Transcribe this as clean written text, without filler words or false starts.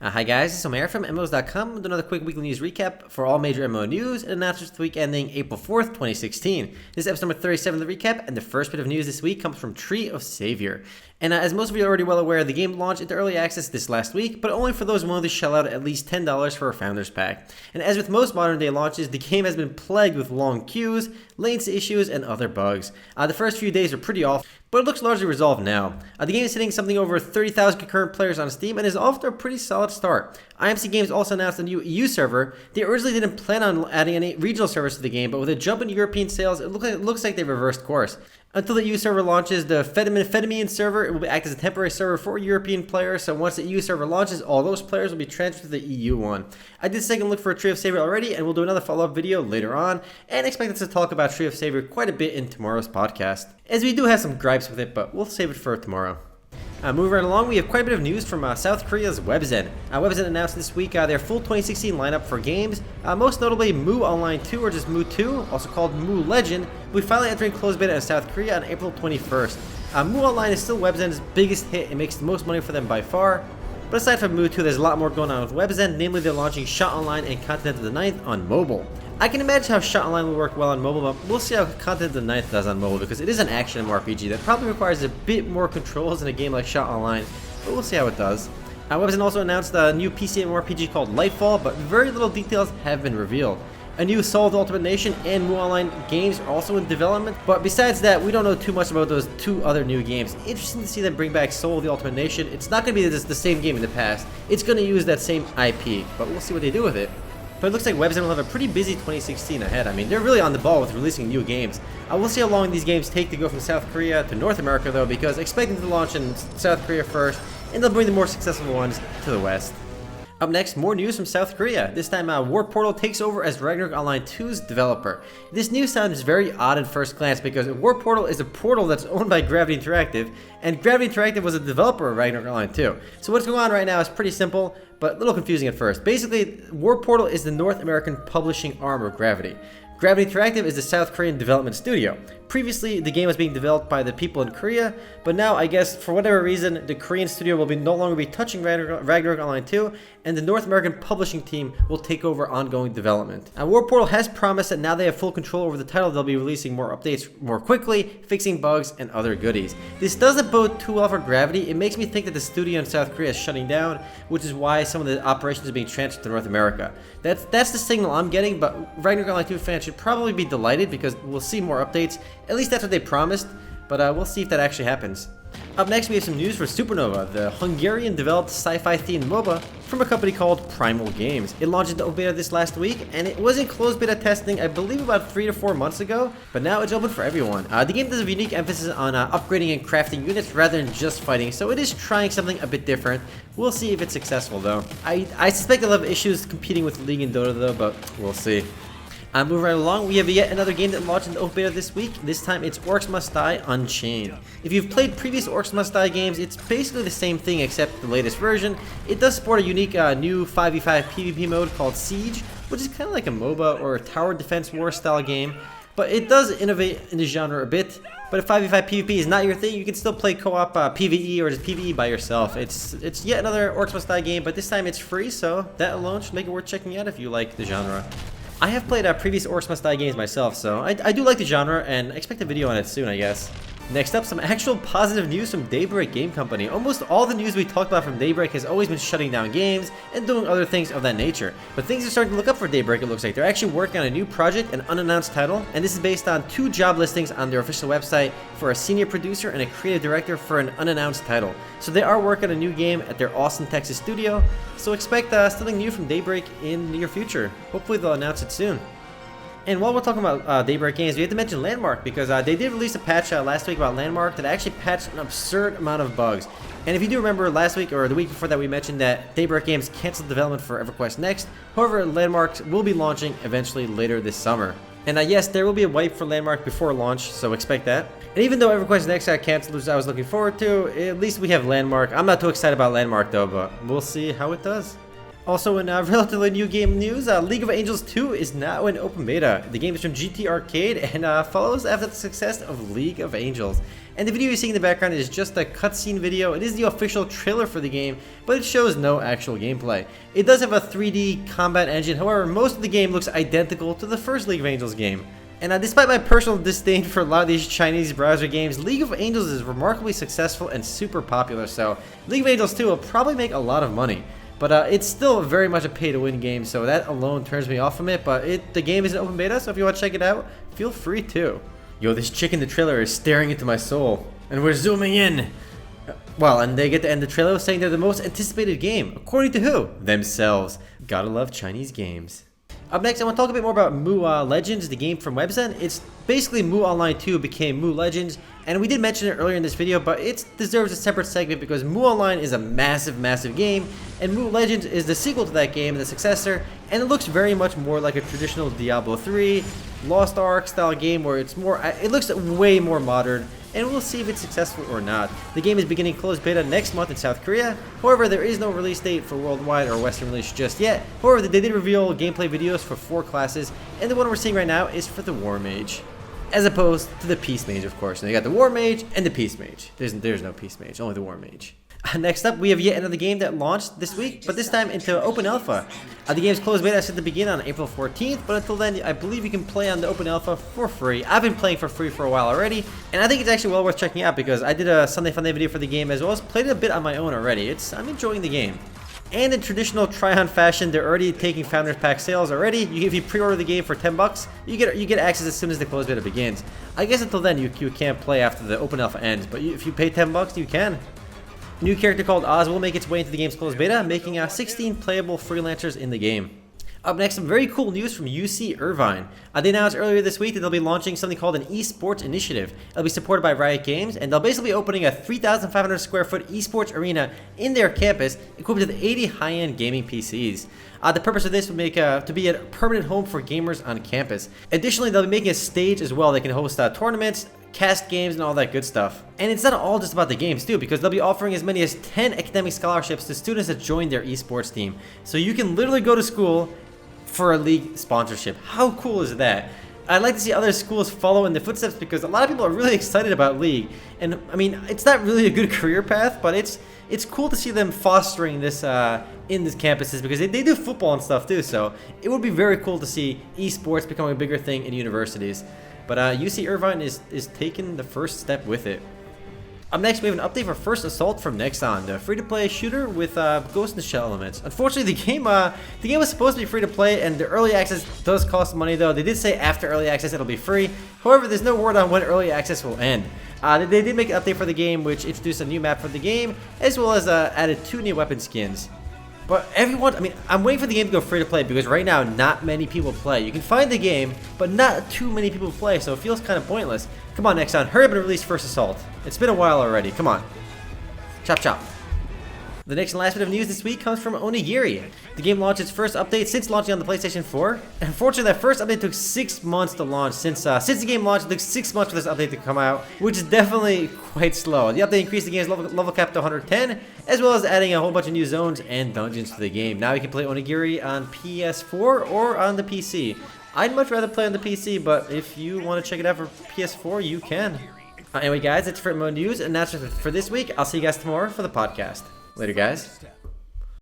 Hi guys, it's Omer from MMOs.com with another quick weekly news recap for all major MMO news and announcements for the week ending April 4th, 2016. This is episode number 37 of the recap, and the first bit of news this week comes from Tree of Savior. And as most of you are already well aware, the game launched into early access this last week, but only for those willing to shell out at least $10 for a Founders Pack. And as with most modern day launches, the game has been plagued with long queues, latency issues, and other bugs. The first few days are pretty awful, but it looks largely resolved now. The game is hitting something over 30,000 concurrent players on Steam and is off to a pretty solid start. IMC Games also announced a new EU server. They originally didn't plan on adding any regional servers to the game, but with a jump in European sales, it looks like they reversed course. Until the EU server launches, the Fedimine server will act as a temporary server for European players, so once the EU server launches, all those players will be transferred to the EU one. I did a second look for a Tree of Savior already, and we'll do another follow-up video later on, and expect us to talk about Tree of Savior quite a bit in tomorrow's podcast, as we do have some gripes with it, but we'll save it for tomorrow. Moving right along, we have quite a bit of news from South Korea's Webzen. Webzen announced this week their full 2016 lineup for games, most notably Mu Online 2, or just Mu 2, also called Mu Legend, will be finally entering closed beta in South Korea on April 21st. Mu Online is still Webzen's biggest hit and makes the most money for them by far. But aside from Mu 2, there's a lot more going on with Webzen, namely they're launching Shot Online and Continent of the Ninth on mobile. I can imagine how Shot Online will work well on mobile, but we'll see how Continent of the Ninth does on mobile, because it is an action MMORPG that probably requires a bit more controls than a game like Shot Online, but we'll see how it does. Webzen also announced a new PC MMORPG called Lightfall, but very little details have been revealed. A new Soul of the Ultimate Nation and Mu Online games are also in development, but besides that, we don't know too much about those two other new games. Interesting to see them bring back Soul of the Ultimate Nation. It's not going to be the same game in the past. It's going to use that same IP, but we'll see what they do with it. But it looks like Webzen will have a pretty busy 2016 ahead. I mean, they're really on the ball with releasing new games. We'll see how long these games take to go from South Korea to North America, though, because expecting to launch in South Korea first, and they'll bring the more successful ones to the West. Up next, more news from South Korea. This time, War Portal takes over as Ragnarok Online 2's developer. This news sounds very odd at first glance because War Portal is a portal that's owned by Gravity Interactive, and Gravity Interactive was a developer of Ragnarok Online 2. So what's going on right now is pretty simple, but a little confusing at first. Basically, War Portal is the North American publishing arm of Gravity. Gravity Interactive is the South Korean development studio. Previously, the game was being developed by the people in Korea, but now, I guess, for whatever reason, the Korean studio will no longer be touching Ragnarok Online 2, and the North American publishing team will take over ongoing development. War Portal has promised that now they have full control over the title, they'll be releasing more updates more quickly, fixing bugs, and other goodies. This doesn't bode too well for Gravity. It makes me think that the studio in South Korea is shutting down, which is why some of the operations are being transferred to North America. That's the signal I'm getting, but Ragnarok Online 2 fans should probably be delighted because we'll see more updates. At least that's what they promised, but we'll see if that actually happens. Up next, we have some news for SuperNova, the Hungarian-developed sci-fi themed MOBA from a company called Primal Games. It launched into open beta this last week, and it was in closed beta testing, I believe, about 3 to 4 months ago, but now it's open for everyone. The game does a unique emphasis on upgrading and crafting units rather than just fighting, so it is trying something a bit different. We'll see if it's successful, though. I suspect they'll have issues competing with League and Dota, though, but we'll see. Moving right along, we have yet another game that launched in the open beta this week. This time it's Orcs Must Die Unchained. If you've played previous Orcs Must Die games, it's basically the same thing except the latest version. It does support a unique new 5v5 PvP mode called Siege, which is kind of like a MOBA or a tower defense war style game. But it does innovate in the genre a bit. But if 5v5 PvP is not your thing, you can still play co-op PvE or just PvE by yourself. It's yet another Orcs Must Die game, but this time it's free, so that alone should make it worth checking out if you like the genre. I have played previous Orcs Must Die games myself, so I do like the genre, and I expect a video on it soon, I guess. Next up, some actual positive news from Daybreak Game Company. Almost all the news we talked about from Daybreak has always been shutting down games and doing other things of that nature. But things are starting to look up for Daybreak, it looks like. They're actually working on a new project, an unannounced title, and this is based on 2 job listings on their official website for a senior producer and a creative director for an unannounced title. So they are working on a new game at their Austin, Texas studio, so expect something new from Daybreak in the near future. Hopefully they'll announce it soon. And while we're talking about Daybreak games, we have to mention Landmark, because they did release a patch last week about Landmark that actually patched an absurd amount of bugs. And if you do remember last week or the week before that, we mentioned that Daybreak Games canceled development for EverQuest Next. However, Landmark will be launching eventually later this summer. And yes, there will be a wipe for Landmark before launch, so expect that. And even though EverQuest Next got canceled, which I was looking forward to, at least we have Landmark. I'm not too excited about Landmark though, but we'll see how it does. Also, in relatively new game news, League of Angels 2 is now in open beta. The game is from GT Arcade and follows after the success of League of Angels. And the video you're seeing in the background is just a cutscene video. It is the official trailer for the game, but it shows no actual gameplay. It does have a 3D combat engine, however, most of the game looks identical to the first League of Angels game. And despite my personal disdain for a lot of these Chinese browser games, League of Angels is remarkably successful and super popular, so League of Angels 2 will probably make a lot of money. But it's still very much a pay-to-win game, so that alone turns me off from it, but the game is an open beta, so if you want to check it out, feel free to. Yo, this chick in the trailer is staring into my soul, and we're zooming in! Well, and they get to end the trailer saying they're the most anticipated game, according to who? Themselves. Gotta love Chinese games. Up next, I want to talk a bit more about Mu Legends, the game from Webzen. It's basically Mu Online 2 became Mu Legends, and we did mention it earlier in this video, but it deserves a separate segment because Mu Online is a massive, massive game, and Mu Legends is the sequel to that game, the successor, and it looks very much more like a traditional Diablo 3, Lost Ark style game where it looks way more modern, and we'll see if it's successful or not. The game is beginning closed beta next month in South Korea. However, there is no release date for worldwide or Western release just yet. However, they did reveal gameplay videos for 4 classes, and the one we're seeing right now is for the War Mage, as opposed to the Peace Mage, of course. Now you got the War Mage and the Peace Mage. There's no Peace Mage, only the War Mage. Next up, we have yet another game that launched this week, but this time into open alpha. The game's closed beta is set to begin on April 14th, but until then, I believe you can play on the open alpha for free. I've been playing for free for a while already, and I think it's actually well worth checking out because I did a Sunday Funday video for the game as well as played it a bit on my own already. I'm enjoying the game. And in traditional try-on fashion, they're already taking Founders Pack sales already. If you pre-order the game for $10, you get access as soon as the closed beta begins. I guess until then, you can't play after the open alpha ends, but if you pay $10, you can. A new character called Oz will make its way into the game's closed beta, making 16 playable freelancers in the game. Up next, some very cool news from UC Irvine. They announced earlier this week that they'll be launching something called an esports initiative. It'll be supported by Riot Games, and they'll basically be opening a 3,500 square foot esports arena in their campus, equipped with 80 high-end gaming PCs. The purpose of this would make to be a permanent home for gamers on campus. Additionally, they'll be making a stage as well. They can host tournaments, cast games, and all that good stuff. And it's not all just about the games too, because they'll be offering as many as 10 academic scholarships to students that join their esports team. So you can literally go to school for a league sponsorship. How cool is that? I'd like to see other schools follow in the footsteps because a lot of people are really excited about League. And I mean, it's not really a good career path, but it's cool to see them fostering this in these campuses because they do football and stuff too. So it would be very cool to see esports becoming a bigger thing in universities. But UC Irvine is taking the first step with it. Up next, we have an update for First Assault from Nexon, the free-to-play shooter with Ghost in the Shell elements. Unfortunately, the game was supposed to be free-to-play, and the early access does cost money, though. They did say after early access it'll be free. However, there's no word on when early access will end. They did make an update for the game, which introduced a new map for the game, as well as added 2 new weapon skins. But everyone, I mean, I'm waiting for the game to go free-to-play because right now, not many people play. You can find the game, but not too many people play, so it feels kind of pointless. Come on, Nexon, hurry up and release First Assault. It's been a while already, come on. Chop chop. The next and last bit of news this week comes from Onigiri. The game launched its first update since launching on the PlayStation 4. And unfortunately, that first update took 6 months to launch. Since the game launched, it took 6 months for this update to come out, which is definitely quite slow. The update increased the game's level cap to 110, as well as adding a whole bunch of new zones and dungeons to the game. Now you can play Onigiri on PS4 or on the PC. I'd much rather play on the PC, but if you want to check it out for PS4, you can. Anyway, guys, that's for MMO news, and that's for this week. I'll see you guys tomorrow for the podcast. Later, guys.